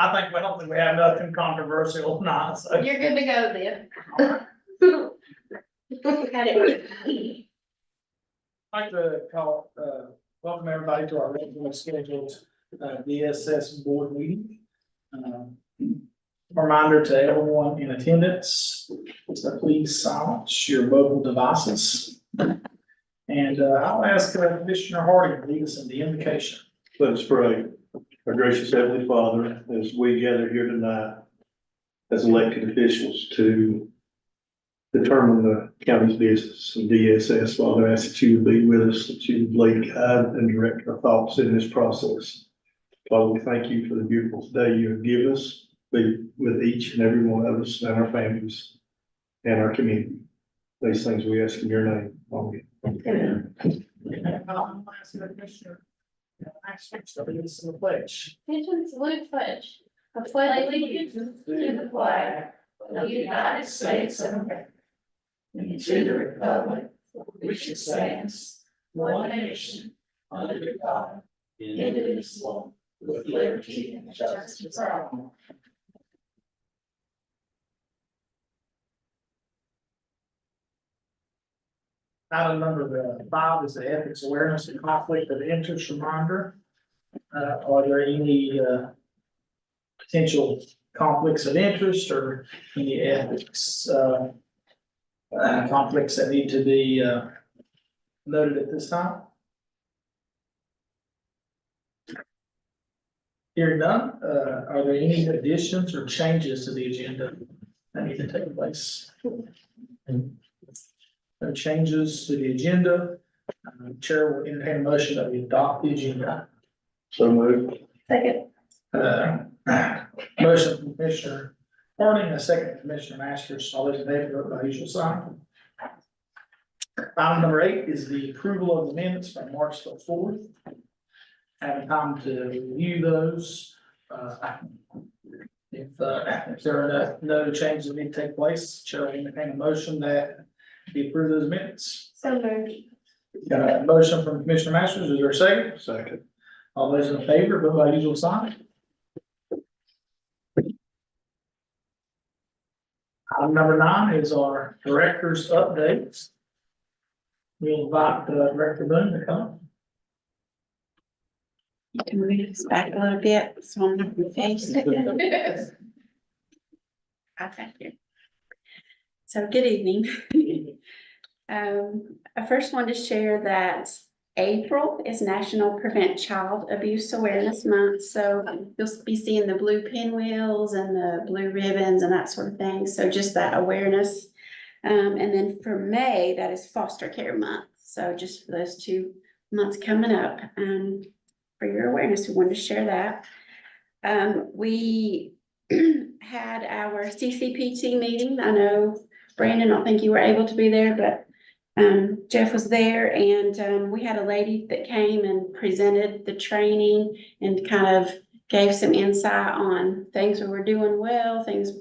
I don't think we have nothing controversial, not, so. You're good to go then. I'd like to call, welcome everybody to our regularly scheduled, DSS board meeting. Reminder to everyone in attendance, to please silence your mobile devices. And, I'll ask Commissioner Harding to lead us in the invocation. Let us pray. Our gracious Heavenly Father, as we gather here tonight as elected officials to determine the county's business and DSS, Father, I ask that you would be with us, that you would lead, guide, and direct our thoughts in this process. Father, we thank you for the beautiful day you have given us. Be with each and every one of us and our families and our community. These things we ask in your name. Amen. I'll ask the Commissioner, to lead us in the pledge. Attention, salute, pledge. I pledge allegiance to the flag of the United States of America and to the republic for which it stands, one nation, under God, indivisible, with liberty and justice for all. Item number 5 is the ethics awareness and conflict of interest reminder. Are there any potential conflicts of interest or any ethics conflicts that need to be noted at this time? Hearing none, are there any additions or changes to the agenda that need to take place? No changes to the agenda. Chair will entertain a motion that we adopt the agenda. So moved. Second. Motion from Commissioner Harding, a second from Commissioner Masters. All those in favor, vote by usual sign. Item number 8 is the approval of the minutes from March the 4th. Having time to review those. If there are no changes that need to take place, Chair will entertain a motion that we approve those minutes. So moved. Got a motion from Commissioner Masters. Is there a second? Second. All those in favor, vote by usual sign. Item number 9 is our director's updates. We'll invite Director Boone to come. You can move this back a little bit, so I'm not gonna face it. Thank you. So good evening. I first want to share that April is National Prevent Child Abuse Awareness Month. So you'll be seeing the blue pinwheels and the blue ribbons and that sort of thing. So just that awareness. And then for May, that is Foster Care Month. So just for those 2 months coming up, for your awareness, we wanted to share that. We had our CCPT meeting. I know, Brandon, I don't think you were able to be there, but Jeff was there, and we had a lady that came and presented the training and kind of gave some insight on things we were doing well, things,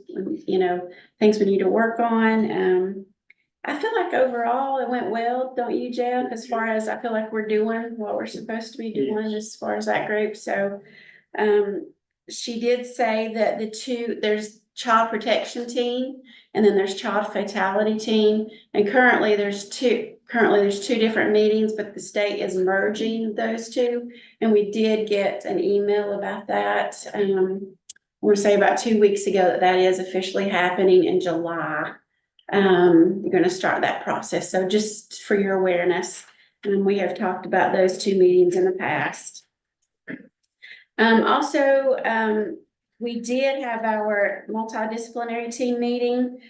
things we need to work on. I feel like overall it went well, don't you, Jeff? As far as I feel like we're doing what we're supposed to be doing as far as that group. So she did say that there's child protection team and then there's child fatality team. And currently there's two different meetings, but the state is merging those two. And we did get an email about that. I want to say about 2 weeks ago that is officially happening in July. You're going to start that process. So just for your awareness, we have talked about those 2 meetings in the past. Also, we did have our multidisciplinary team meeting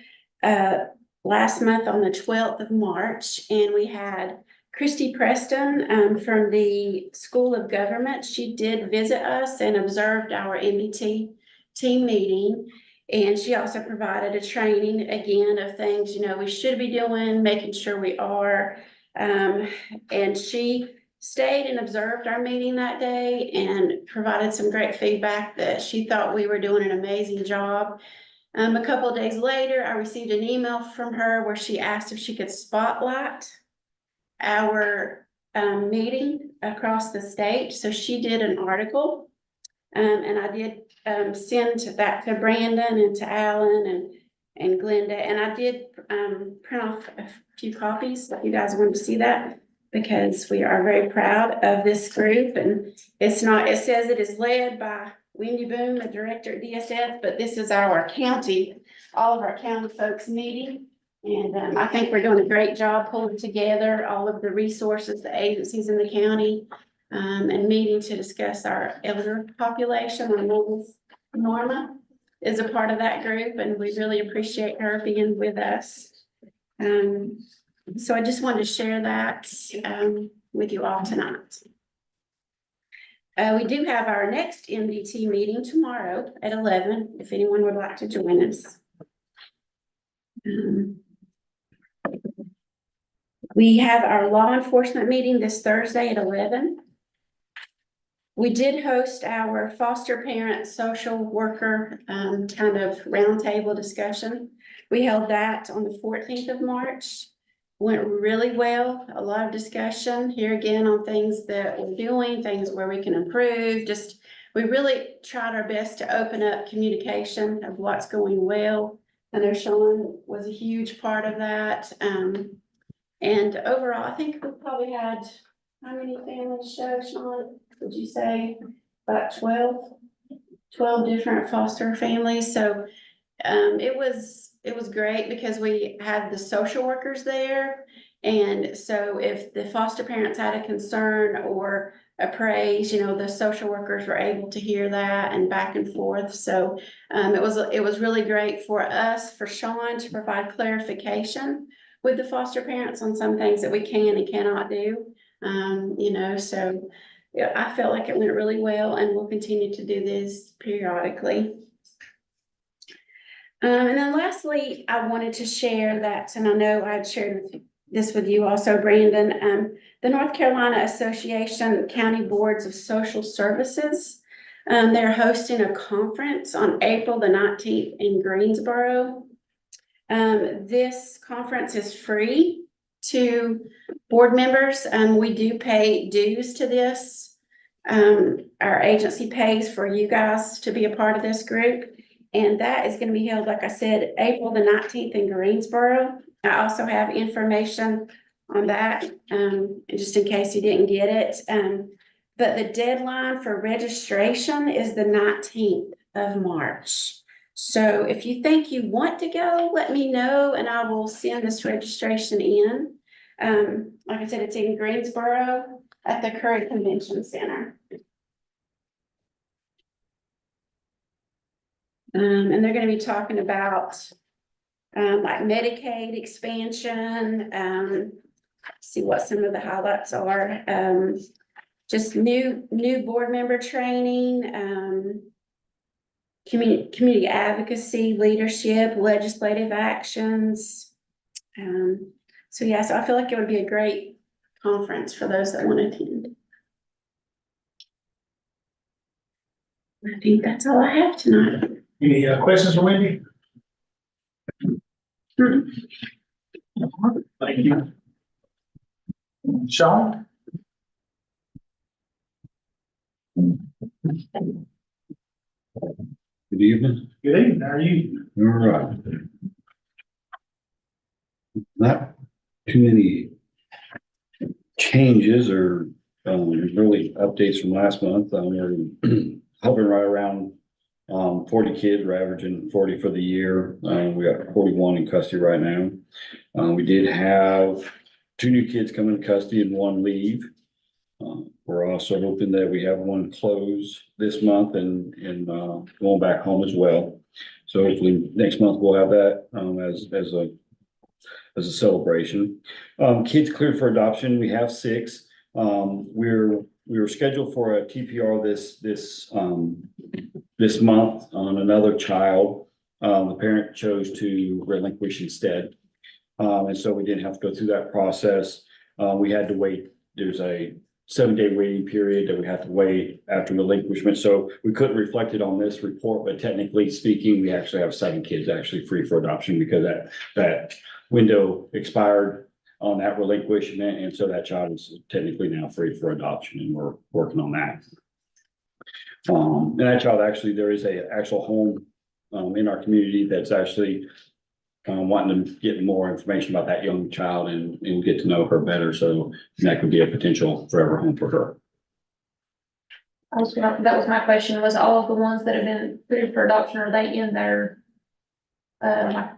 last month on the 12th of March, and we had Christy Preston from the School of Government. She did visit us and observed our MBT team meeting. And she also provided a training again of things, we should be doing, making sure we are. And she stayed and observed our meeting that day and provided some great feedback that she thought we were doing an amazing job. A couple of days later, I received an email from her where she asked if she could spotlight our meeting across the state. So she did an article And I did, send that to Brandon and to Alan and Glenda, and I did, print off a few copies, if you guys wanted to see that, because we are very proud of this group, and it says it is led by Wendy Boone, the director at DSS, but this is our county, all of our county folks meeting. And I think we're doing a great job pulling together all of the resources, the agencies in the county, and meeting to discuss our elder population. Our Norma is a part of that group, and we really appreciate her being with us. So I just wanted to share that with you all tonight. We do have our next MDT meeting tomorrow at 11, if anyone would like to join us. We have our law enforcement meeting this Thursday at 11. We did host our foster parent social worker kind of roundtable discussion. We held that on the 14th of March. Went really well, a lot of discussion here again on things that we're doing, things where we can improve. Just, we really tried our best to open up communication of what's going well. I know Sean was a huge part of that. And overall, I think we probably had, how many families show, Sean? Would you say about 12 different foster families? So it was great because we had the social workers there. And so if the foster parents had a concern or a praise, the social workers were able to hear that and back and forth. So it was really great for us, for Sean to provide clarification with the foster parents on some things that we can and cannot do. So yeah, I felt like it went really well, and we'll continue to do this periodically. And then lastly, I wanted to share that, and I know I had shared this with you also, Brandon, the North Carolina Association County Boards of Social Services. They're hosting a conference on April the 19th in Greensboro. This conference is free to board members. We do pay dues to this. Our agency pays for you guys to be a part of this group. And that is going to be held, like I said, April the 19th in Greensboro. I also have information on that, just in case you didn't get it. But the deadline for registration is the 19th of March. So if you think you want to go, let me know and I will send this registration in. Like I said, it's in Greensboro at the Curry Convention Center. And they're going to be talking about like Medicaid expansion, see what some of the highlights are, just new board member training, community advocacy, leadership, legislative actions. So I feel like it would be a great conference for those that want to attend. I think that's all I have tonight. Any questions for Wendy? Thank you. Sean? Good evening. Good evening. How are you? All right. Not too many changes or really updates from last month. We're hovering right around 40 kids. We're averaging 40 for the year. We got 41 in custody right now. We did have 2 new kids come in custody and 1 leave. We're also hoping that we have 1 close this month and going back home as well. So hopefully next month we'll have that as a celebration. Kids cleared for adoption. We have 6. We were scheduled for a TPR this month on another child. The parent chose to relinquish instead. And so we didn't have to go through that process. We had to wait. There's a 7-day waiting period that we have to wait after relinquishment. So we couldn't reflect it on this report, but technically speaking, we actually have 7 kids actually free for adoption because that window expired on that relinquishment. And so that child is technically now free for adoption, and we're working on that. And that child, actually, there is a actual home, in our community that's actually wanting to get more information about that young child and get to know her better. So that could be a potential forever home for her. That was my question, was all of the ones that have been approved for adoption, are they in their, like,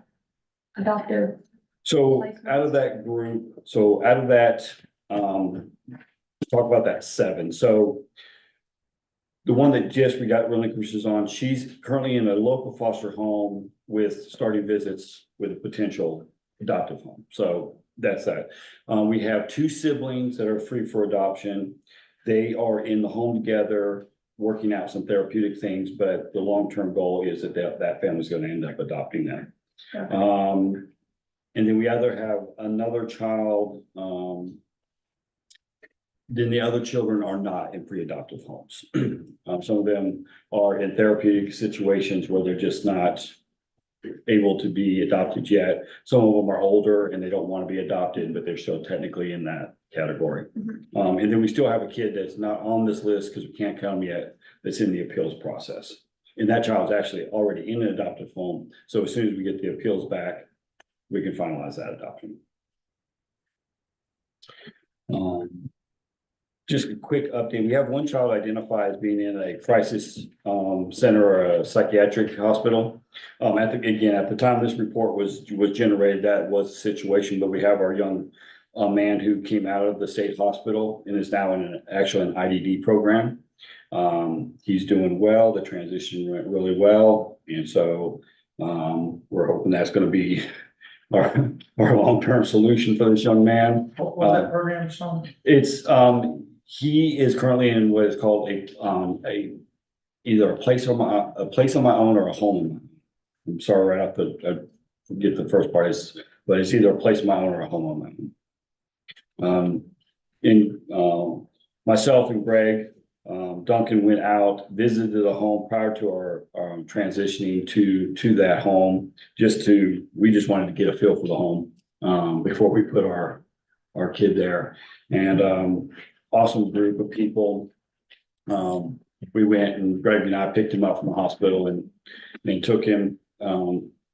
adoptive? So out of that group, talk about that 7. So the one that just we got relinquishes on, she's currently in a local foster home with starting visits with a potential adoptive home. So that's that. We have 2 siblings that are free for adoption. They are in the home together, working out some therapeutic things, but the long-term goal is that family's going to end up adopting them. Okay. And then we either have another child, then the other children are not in pre-adoptive homes. Some of them are in therapeutic situations where they're just not able to be adopted yet. Some of them are older and they don't want to be adopted, but they're still technically in that category. And then we still have a kid that's not on this list because we can't count them yet, that's in the appeals process. And that child's actually already in an adoptive home. So as soon as we get the appeals back, we can finalize that adoption. Just a quick update. We have one child identified as being in a crisis center or a psychiatric hospital. At the time this report was generated, that was the situation, but we have our young man who came out of the state hospital and is now in an IDD program. He's doing well. The transition went really well. And so we're hoping that's going to be our long-term solution for this young man. What was that program, Sean? It's he is currently in what is called either a place on my own or a home on my own. I'm sorry, I forget the first part but it's either a place of my own or a home on my own. Myself and Greg, Duncan went out, visited the home prior to our transitioning to that home. We just wanted to get a feel for the home before we put our kid there. And awesome group of people. We went and Greg and I picked him up from the hospital and took him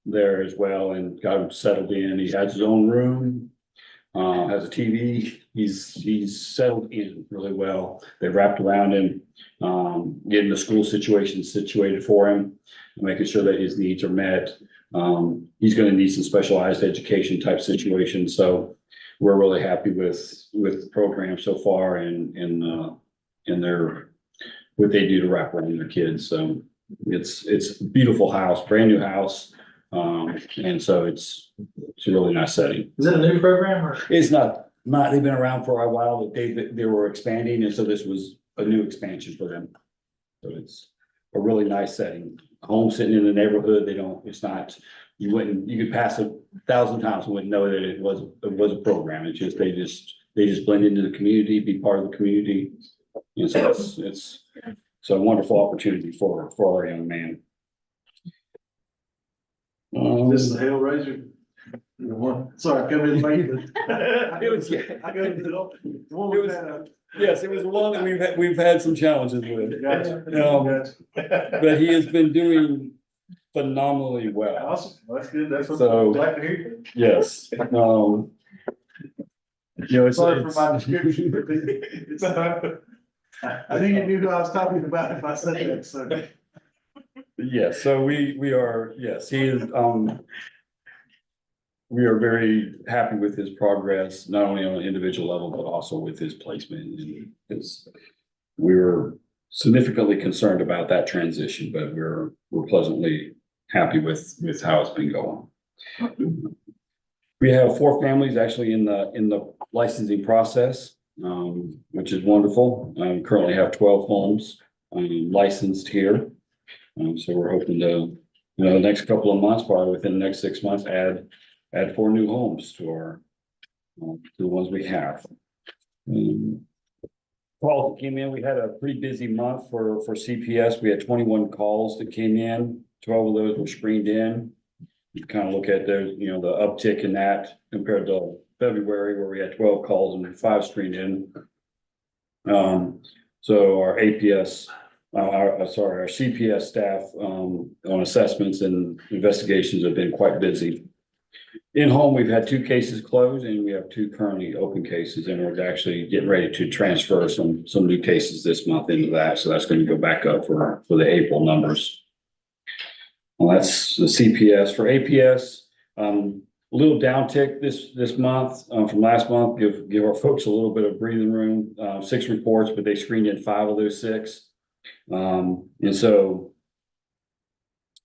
there as well and got him settled in. He has his own room, has a TV. He's settled in really well. They wrapped around him, getting the school situation situated for him, making sure that his needs are met. He's going to need some specialized education type situations. So we're really happy with the program so far and what they do to wrap around their kids. So it's a beautiful house, brand new house. And so it's a really nice setting. Is it a new program or? It's not, they've been around for a while, but they were expanding. And so this was a new expansion for them. So it's a really nice setting. Home sitting in the neighborhood, you could pass 1,000 times and wouldn't know that it was a program. It's just, they just blend into the community, be part of the community. And so it's a wonderful opportunity for our young man. This is a Hellraiser. The one, sorry, I come in late. It was, yeah. I go to the one It with was- that. Yes, it was one that we've had some challenges with. Gotcha. But he has been doing phenomenally well. Awesome, that's good, that's what So- I'm glad to hear. Yes. Sorry for my description. It's, I think you knew who I was talking about if I said that, so. Yes, so we are, yes, he is, we are very happy with his progress, not only on an individual level, but also with his placement. And we were significantly concerned about that transition, but we're pleasantly happy with how it's been going. We have 4 families actually in the licensing process, which is wonderful. Currently have 12 homes licensed here. So we're hoping to, the next couple of months, probably within the next 6 months, add 4 new homes to the ones we have. Calls that came in, we had a pretty busy month for CPS. We had 21 calls that came in. 12 of those were screened in. You kind of look at the uptick in that compared to February where we had 12 calls and 5 screened in. So our APS our CPS staff, on assessments and investigations have been quite busy. In-home, we've had 2 cases closed and we have 2 currently open cases, and we're actually getting ready to transfer some new cases this month into that. So that's going to go back up for the April numbers. Well, that's the CPS. For APS, a little downtick this month, from last month. Give our folks a little bit of breathing room. 6 reports, but they screened in 5 of those 6. And so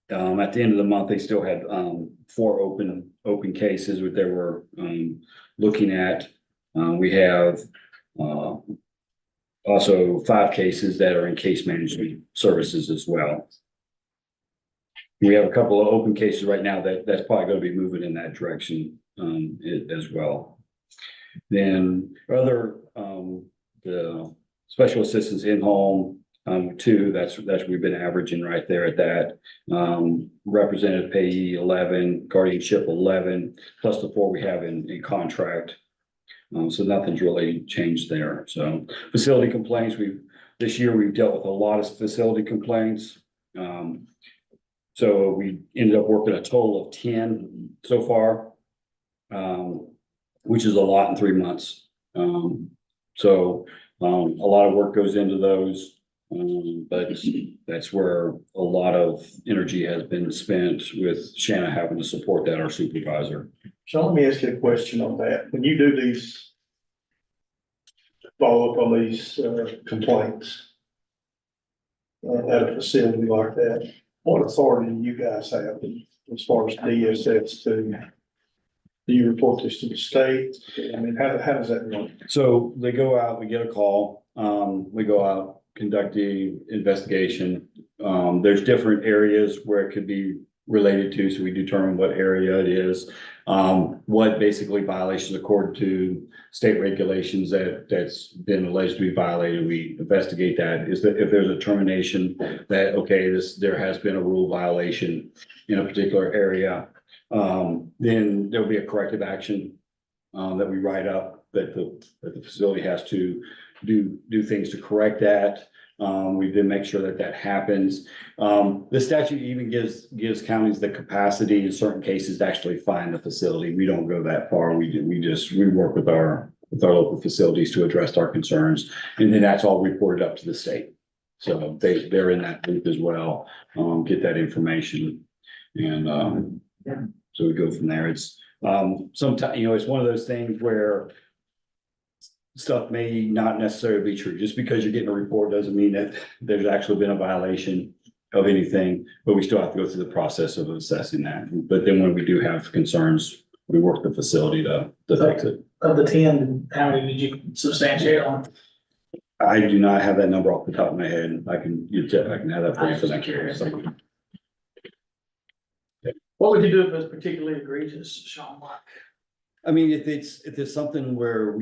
at the end of the month, they still had 4 open cases that they were looking at. We have also 5 cases that are in case management services as well. We have a couple of open cases right now that's probably going to be moving in that direction as well. Then the special assistance in home, 2, that's we've been averaging right there at that. Representative payee 11, guardianship 11, plus the 4 we have in contract. So nothing's really changed there. So facility complaints, this year we've dealt with a lot of facility complaints. So we ended up working a total of 10 so far, which is a lot in 3 months. So a lot of work goes into those, but that's where a lot of energy has been spent with Shanna having to support that, our supervisor. So let me ask you a question on that. When you do these, follow up on these complaints at a facility like that, what authority do you guys have as far as DSS do you report this to the state? I mean, how does that work? So they go out, we get a call, we go out, conduct the investigation. There's different areas where it could be related to, so we determine what area it is. What basically violations according to state regulations that's been alleged to be violated, we investigate that. Is that if there's a termination that, okay, there has been a rule violation in a particular area, then there'll be a corrective action that we write up that the facility has to do things to correct that. We then make sure that happens. The statute even gives counties the capacity in certain cases to actually fine the facility. We don't go that far. We work with our local facilities to address our concerns, and then that's all reported up to the state. So they're in that loop as well, get that information. And so we go from there. It's sometimes, it's one of those things where stuff may not necessarily be true. Just because you're getting a report doesn't mean that there's actually been a violation of anything, but we still have to go through the process of assessing that. But then when we do have concerns, we work the facility to fix it. Of the 10, how many did you substantiate on? I do not have that number off the top of my head. I can have that for you for next year. What would you do if it's particularly egregious, Sean? I mean, if it's something where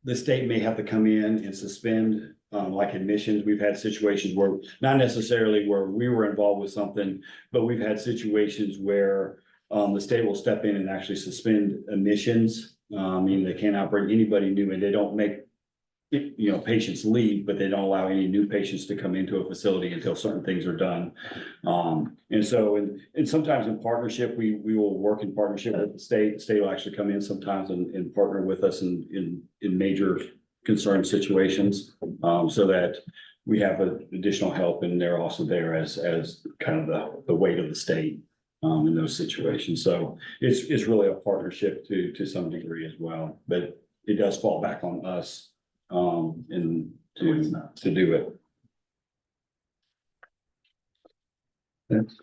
the state may have to come in and suspend, like admissions. We've had situations where, not necessarily where we were involved with something, but we've had situations where the state will step in and actually suspend admissions. Meaning they cannot bring anybody new, and they don't make patients leave, but they don't allow any new patients to come into a facility until certain things are done. And so, and sometimes in partnership, we will work in partnership with the state. The state will actually come in sometimes and partner with us in major concern situations, so that we have additional help, and they're also there as kind of the weight of the state in those situations. So it's really a partnership to some degree as well, but it does fall back on us and to do it. That's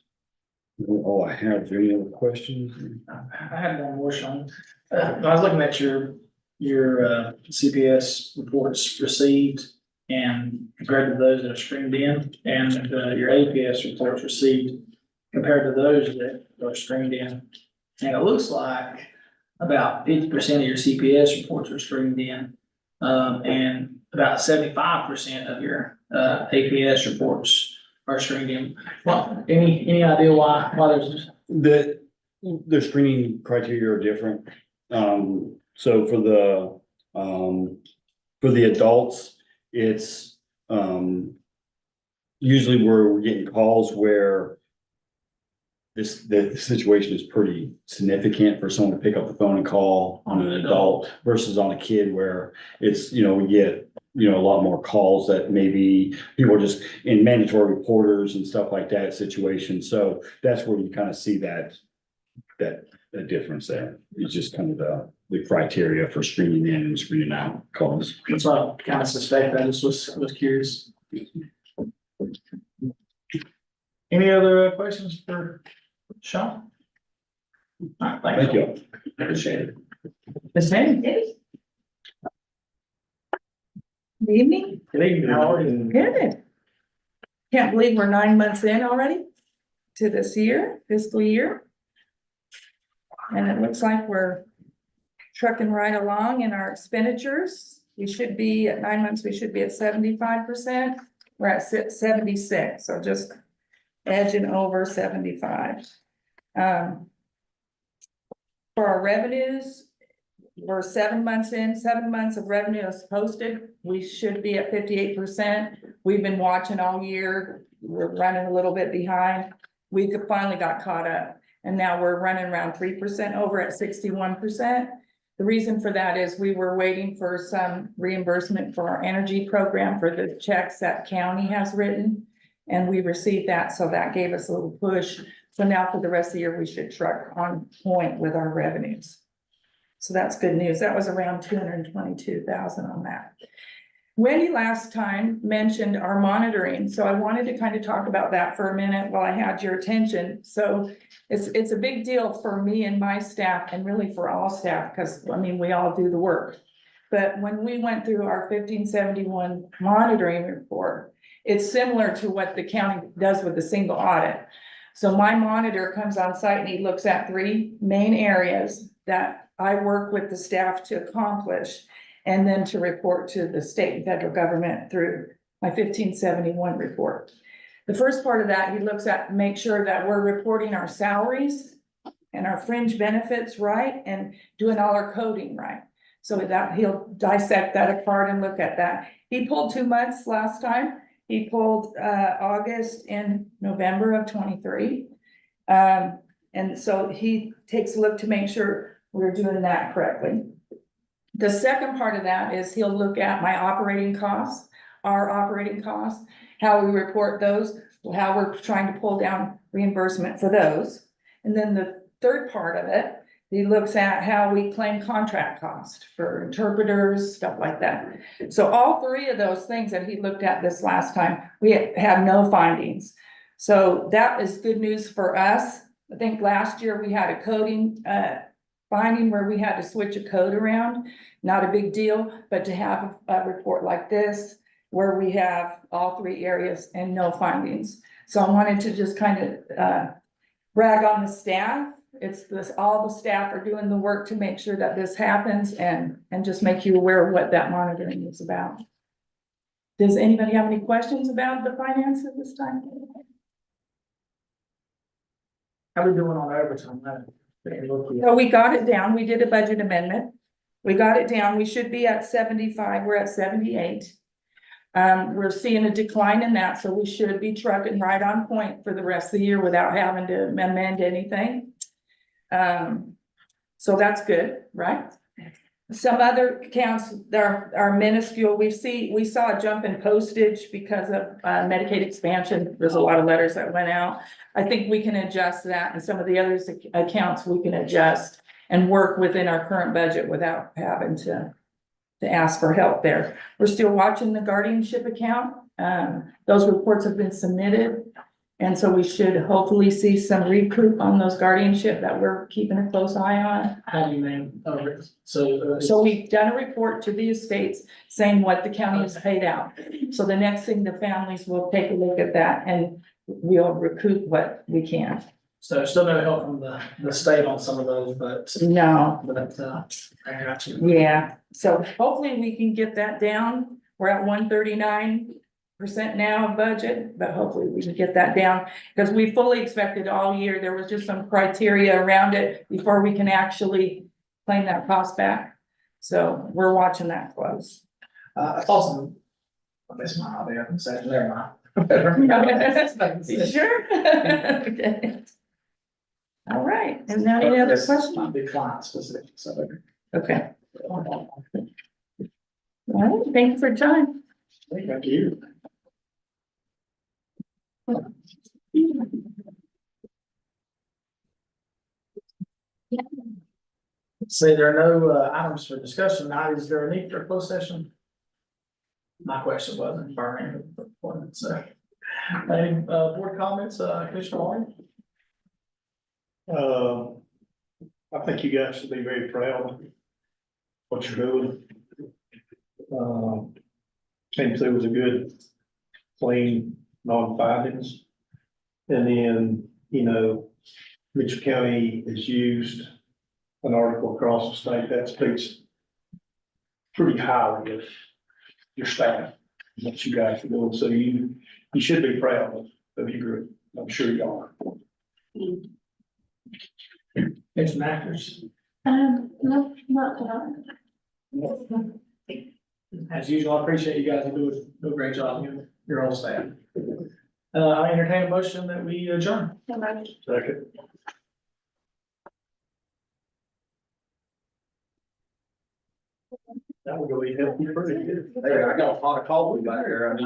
all I have. Is there any other questions? I had one more, Sean. I was looking at your CPS reports received and compared to those that are streamed in, and your APS reports received compared to those that are streamed in. And it looks like about 50% of your CPS reports are streamed in, and about 75% of your APS reports are streamed in. Well, any idea why there's The screening criteria are different. So for the adults, it's usually we're getting calls where the situation is pretty significant for someone to pick up the phone and call on an adult versus on a kid where it's, we get, a lot more calls that maybe people are just in mandatory reporters and stuff like that situation. So that's where you kind of see that difference there. It's just kind of the criteria for screening in and screening out calls. That's what I kind of suspect. I just was curious. Any other questions for Sean? All right, Thank you. Appreciate it. Ms. Haney? Good evening. Good evening. How are you? Good. Can't believe we're 9 months in already to this fiscal year. And it looks like we're trucking right along in our expenditures. We should be at 9 months, we should be at 75%. We're at 76, so just edging over 75. For our revenues, we're 7 months in, 7 months of revenue is posted. We should be at 58%. We've been watching all year. We're running a little bit behind. We finally got caught up and now we're running around 3% over at 61%. The reason for that is we were waiting for some reimbursement for our energy program for the checks that county has written. And we received that, so that gave us a little push. So now for the rest of the year, we should truck on point with our revenues. So that's good news. That was around 222,000 on that. Wendy last time mentioned our monitoring, so I wanted to kind of talk about that for a minute while I had your attention. So it's a big deal for me and my staff and really for all staff, because we all do the work. But when we went through our 1571 monitoring report, it's similar to what the county does with the single audit. So my monitor comes on site and he looks at 3 main areas that I work with the staff to accomplish and then to report to the state and federal government through my 1571 report. The first part of that, he looks at, make sure that we're reporting our salaries and our fringe benefits right and doing all our coding right. So that he'll dissect that apart and look at that. He pulled 2 months last time. He pulled August and November of 23. And so he takes a look to make sure we're doing that correctly. The second part of that is he'll look at my operating costs, our operating costs, how we report those, how we're trying to pull down reimbursement for those. And then the third part of it, he looks at how we claim contract cost for interpreters, stuff like that. So all 3 of those things that he looked at this last time, we have no findings. So that is good news for us. I think last year we had a coding finding where we had to switch a code around. Not a big deal, but to have a report like this where we have all 3 areas and no findings. So I wanted to just kind of brag on the staff. It's this, all the staff are doing the work to make sure that this happens and just make you aware of what that monitoring is about. Does anybody have any questions about the finance at this time? How we doing on overtime? So we got it down. We did a budget amendment. We got it down. We should be at 75. We're at 78. We're seeing a decline in that, so we should be trucking right on point for the rest of the year without having to amend anything. So that's good, right? Some other accounts are minuscule. We saw a jump in postage because of Medicaid expansion. There's a lot of letters that went out. I think we can adjust that, and some of the other accounts we can adjust and work within our current budget without having to ask for help there. We're still watching the guardianship account. Those reports have been submitted. And so we should hopefully see some recoup on those guardianship that we're keeping a close eye on. How do you name? So we've done a report to the estates saying what the county has paid out. So the next thing, the families will take a look at that and we'll recoup what we can. So still no help from the state on some of those, but No, I got you. yeah, so hopefully we can get that down. We're at 139% now of budget, but hopefully we can get that down because we fully expected all year. There was just some criteria around it before we can actually claim that cost back. So we're watching that close. Also, I guess my, I'll be up in a second, never mind. You sure? Okay. All right, and now any other questions? Might be client specific, so. Okay. All right, thank you for your time. Thank you. Say there are no items for discussion. Now, is there a need for a closed session? My question wasn't burning, so. Any board comments, Commissioner Warren? I think you guys should be very proud of what you're doing. Seems it was a good, clean, non-findings. And then, you know, Mitchell County has used an article across the state that speaks pretty highly of your staff, what you guys are doing. So you should be proud of your group. I'm sure you are. Commissioner Masters? No, not tonight. As usual, I appreciate you guys do a great job, your whole staff. I entertain a motion that we adjourn. Second. That would go eat healthy pretty good. Hey, I got a pot of coffee back there. I need